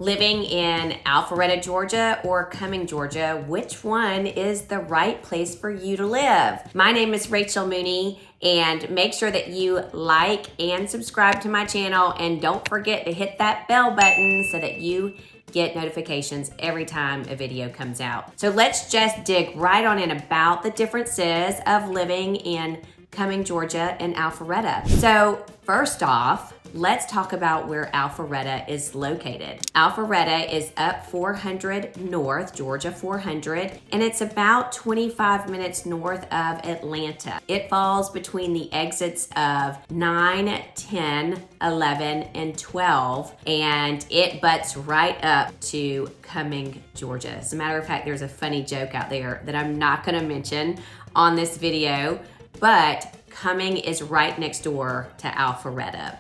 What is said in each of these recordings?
Living in Alpharetta, Georgia or Cumming, Georgia, which one is the right place for you to live? My name is Rachel Mooney, and make sure that you like and subscribe to my channel, and don't forget to hit that bell button so that you get notifications every time a video comes out. So let's just dig right on in about the differences of living in Cumming, Georgia and Alpharetta. So first off, let's talk about where Alpharetta is located. Alpharetta is up 400 north, Georgia 400, and it's about 25 minutes north of Atlanta. It falls between the exits of 9, 10, 11, and 12, and it butts right up to Cumming, Georgia. As a matter of fact, there's a funny joke out there that I'm not gonna mention on this video, but Cumming is right next door to Alpharetta.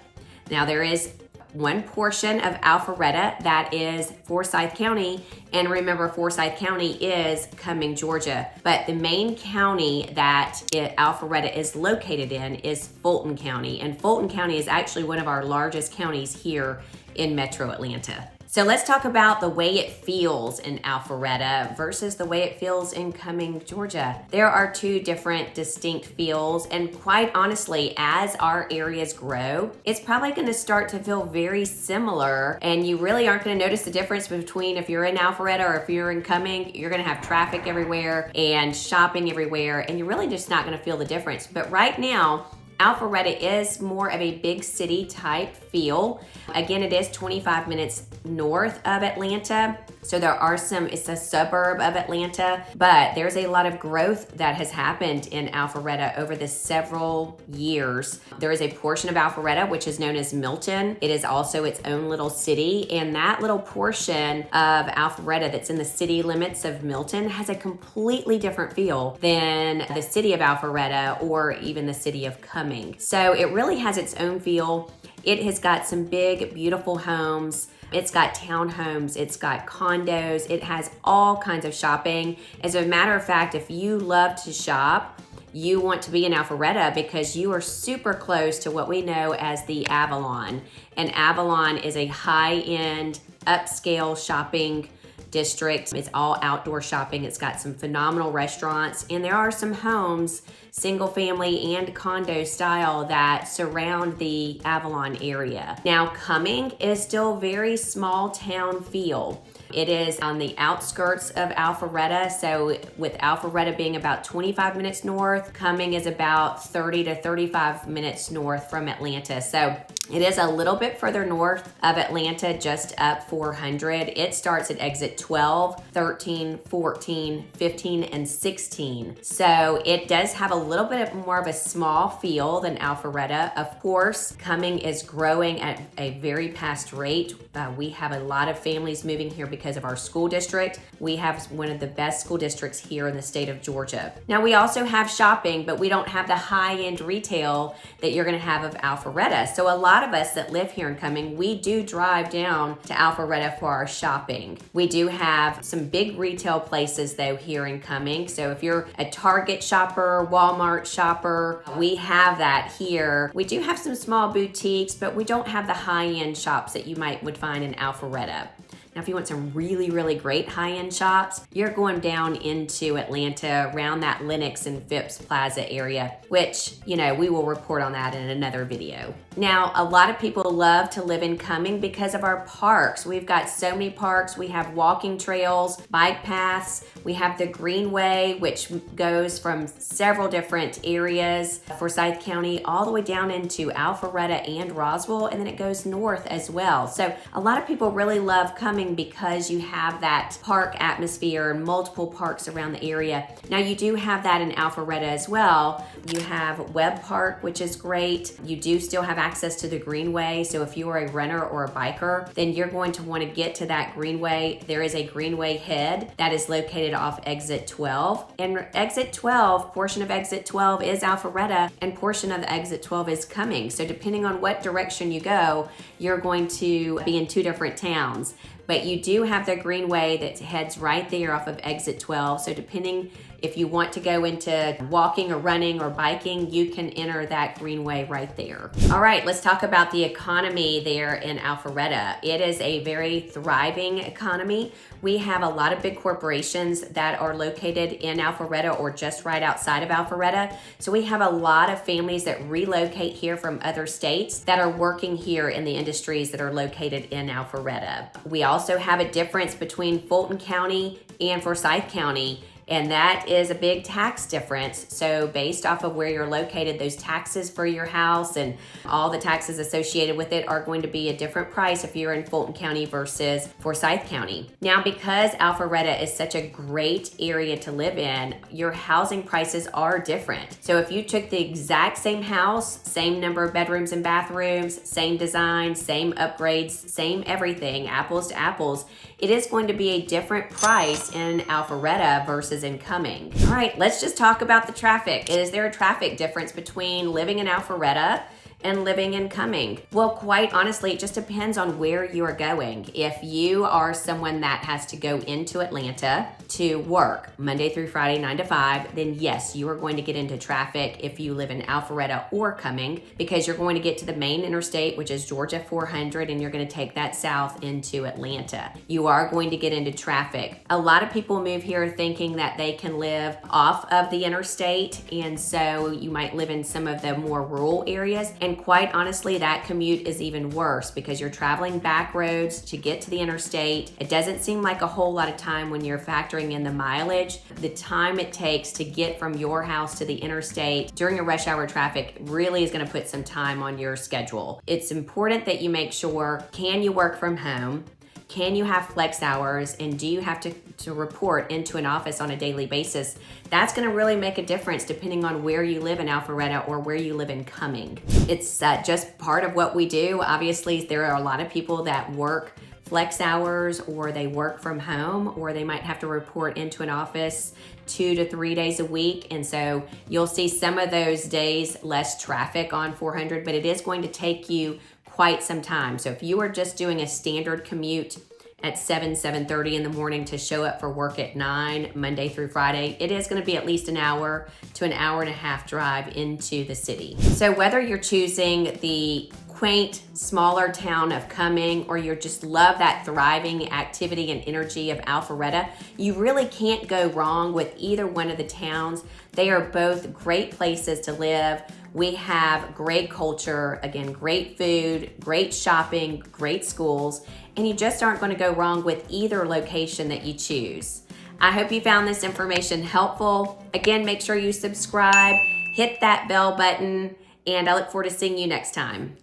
Now there is one portion of Alpharetta that is Forsyth County, and remember Forsyth County is Cumming, Georgia, but the main county that Alpharetta is located in is Fulton County, and Fulton County is actually one of our largest counties here in Metro Atlanta. So let's talk about the way it feels in Alpharetta versus the way it feels in Cumming, Georgia. There are two different distinct feels, and quite honestly, as our areas grow, it's probably gonna start to feel very similar, and you really aren't gonna notice the difference between if you're in Alpharetta or if you're in Cumming. You're gonna have traffic everywhere and shopping everywhere, and you're really just not gonna feel the difference. But right now, Alpharetta is more of a big city type feel. Again, it is 25 minutes north of Atlanta. So there are it's a suburb of Atlanta, but there's a lot of growth that has happened in Alpharetta over the several years. There is a portion of Alpharetta which is known as Milton. It is also its own little city, and that little portion of Alpharetta that's in the city limits of Milton has a completely different feel than the city of Alpharetta or even the city of Cumming. So it really has its own feel. It has got some big, beautiful homes. It's got townhomes, it's got condos, it has all kinds of shopping. As a matter of fact, if you love to shop, you want to be in Alpharetta because you are super close to what we know as the Avalon. And Avalon is a high-end, upscale shopping district. It's all outdoor shopping. It's got some phenomenal restaurants, and there are some homes, single family and condo style, that surround the Avalon area. Now, Cumming is still very small town feel. It is on the outskirts of Alpharetta, so with Alpharetta being about 25 minutes north, Cumming is about 30 to 35 minutes north from Atlanta. So it is a little bit further north of Atlanta, just up 400. It starts at exit 12, 13, 14, 15, and 16. So it does have a little bit more of a small feel than Alpharetta. Of course, Cumming is growing at a very fast rate. We have a lot of families moving here because of our school district. We have one of the best school districts here in the state of Georgia. Now, we also have shopping, but we don't have the high-end retail that you're gonna have of Alpharetta. So a lot of us that live here in Cumming, we do drive down to Alpharetta for our shopping. We do have some big retail places though here in Cumming. So if you're a Target shopper, Walmart shopper, we have that here. We do have some small boutiques, but we don't have the high-end shops that you would find in Alpharetta. Now, if you want some really, really great high-end shops, you're going down into Atlanta around that Lenox and Phipps Plaza area, which, you know, we will report on that in another video. Now, a lot of people love to live in Cumming because of our parks. We've got so many parks. We have walking trails, bike paths. We have the Greenway, which goes from several different areas, Forsyth County, all the way down into Alpharetta and Roswell, and then it goes north as well. So a lot of people really love Cumming because you have that park atmosphere and multiple parks around the area. Now, you do have that in Alpharetta as well. You have Webb Park, which is great. You do still have access to the Greenway, so if you are a runner or a biker, then you're going to want to get to that Greenway. There is a Greenway head that is located off exit 12, and exit 12, portion of exit 12 is Alpharetta, and portion of the exit 12 is Cumming. So depending on what direction you go, you're going to be in two different towns. but you do have the greenway that heads right there off of exit 12. So depending if you want to go into walking or running or biking, you can enter that greenway right there. All right, let's talk about the economy there in Alpharetta. It is a very thriving economy. We have a lot of big corporations that are located in Alpharetta or just right outside of Alpharetta. So we have a lot of families that relocate here from other states that are working here in the industries that are located in Alpharetta. We also have a difference between Fulton County and Forsyth County, and that is a big tax difference. So based off of where you're located, those taxes for your house and all the taxes associated with it are going to be a different price if you're in Fulton County versus Forsyth County. Now, because Alpharetta is such a great area to live in, your housing prices are different. So if you took the exact same house, same number of bedrooms and bathrooms, same design, same upgrades, same everything, apples to apples, it is going to be a different price in Alpharetta versus in Cumming. All right, let's just talk about the traffic. Is there a traffic difference between living in Alpharetta and living in Cumming? Well, quite honestly, it just depends on where you are going. If you are someone that has to go into Atlanta to work Monday through Friday, 9 to 5, then yes, you are going to get into traffic if you live in Alpharetta or Cumming, because you're going to get to the main interstate, which is Georgia 400, and you're going to take that south into Atlanta. You are going to get into traffic. A lot of people move here thinking that they can live off of the interstate, and so you might live in some of the more rural areas. And quite honestly, that commute is even worse because you're traveling back roads to get to the interstate. It doesn't seem like a whole lot of time when you're factoring in the mileage. The time it takes to get from your house to the interstate during a rush hour traffic really is going to put some time on your schedule. It's important that you make sure, can you work from home? Can you have flex hours, and do you have to report into an office on a daily basis? That's gonna really make a difference depending on where you live in Alpharetta or where you live in Cumming. It's just part of what we do. Obviously, there are a lot of people that work flex hours, or they work from home, or they might have to report into an office 2 to 3 days a week. And so you'll see some of those days less traffic on 400, but it is going to take you quite some time. So if you are just doing a standard commute at 7:30 in the morning to show up for work at 9, Monday through Friday, it is going to be at least an hour to an hour and a half drive into the city. So whether you're choosing the quaint, smaller town of Cumming, or you just love that thriving activity and energy of Alpharetta, you really can't go wrong with either one of the towns. They are both great places to live. We have great culture, again, great food, great shopping, great schools, and you just aren't going to go wrong with either location that you choose. I hope you found this information helpful. Again, make sure you subscribe, hit that bell button, and I look forward to seeing you next time.